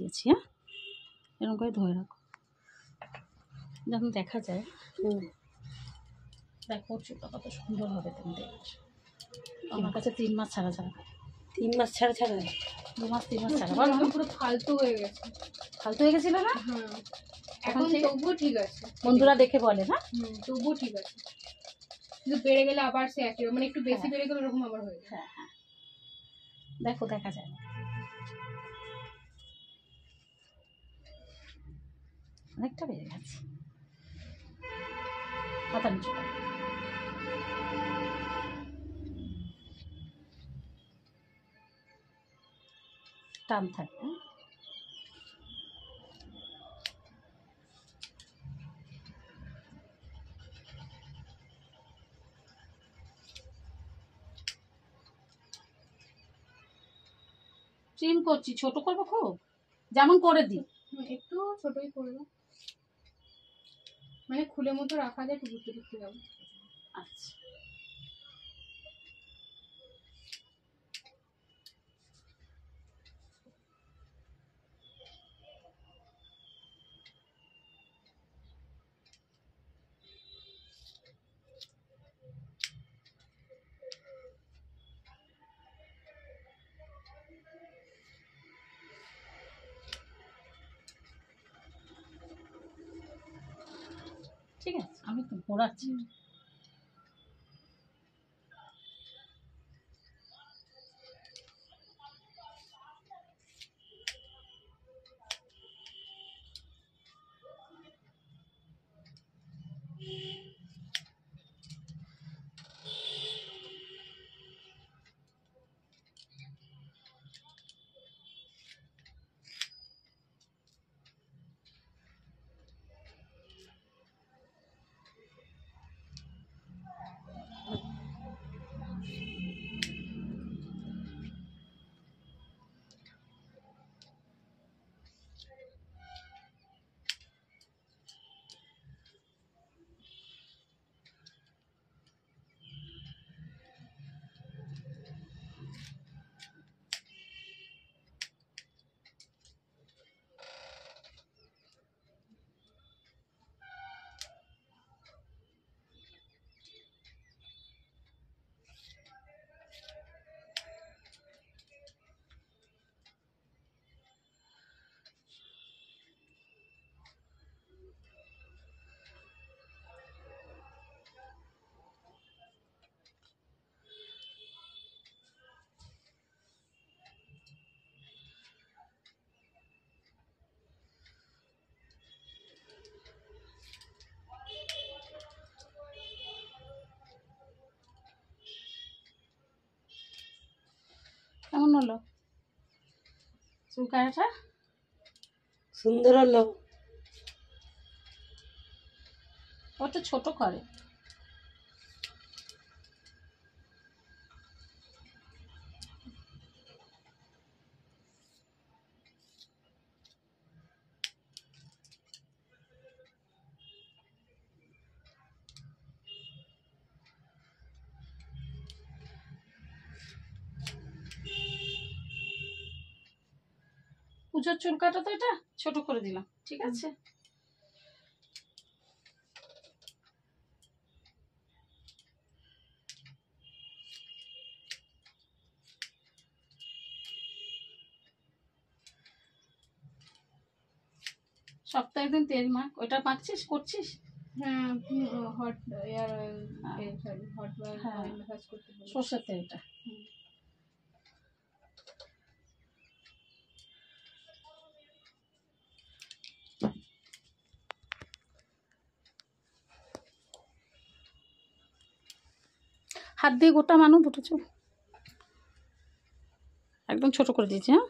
দিয়েছি। হ্যাঁ, এরকম করে ধরে রাখো, যখন দেখা যায়। দেখো চুলটা কত সুন্দর হবে, তুমি দেখছো। আমার কাছে 3 মাস ছাড়া ছাড়া। 3 মাস ছাড়া ছাড়া? 2 মাস 3 মাস ছাড়া। বলো, পুরো ফালতু হয়ে গেছে। ফালতু হয়ে গেছিল না? এখন তবুও ঠিক আছে, বন্ধুরা দেখে বলে না? তবুও ঠিক আছে, কিন্তু বেড়ে গেলে আবার সে একই, মানে একটু বেশি বেড়ে গেলে এরকম আবার হয়ে যায়। হ্যাঁ হ্যাঁ, দেখো দেখা যায় না, অনেকটা বেড়ে গেছে। মাথা নিচু করো। টান থাকবে। ট্রিম করছি, ছোট করবো খুব, যেমন করে দিই। একটু ছোটই করবো, মানে খুলে মতো রাখা যায়, টুকুতে টুকতে যাবো। আচ্ছা, ঠিক আছে, আমি তো ঘোরাচ্ছি। কেমন হলো চুল কাটাটা? সুন্দর হলো। ওটা ছোট করে। পুজোর চুল কাটা তো এটা ছোট করে দিলাম, ঠিক আছে। সপ্তাহে একদিন তেল মাখ, ওইটা মাখছিস, করছিস? হ্যাঁ, hot air oil, sorry hot oil massage করতে বলে। সর্ষের তেলটা। হাত দিয়ে গোটা মানু দুটো চুল একদম ছোট করে দিয়েছি। হ্যাঁ,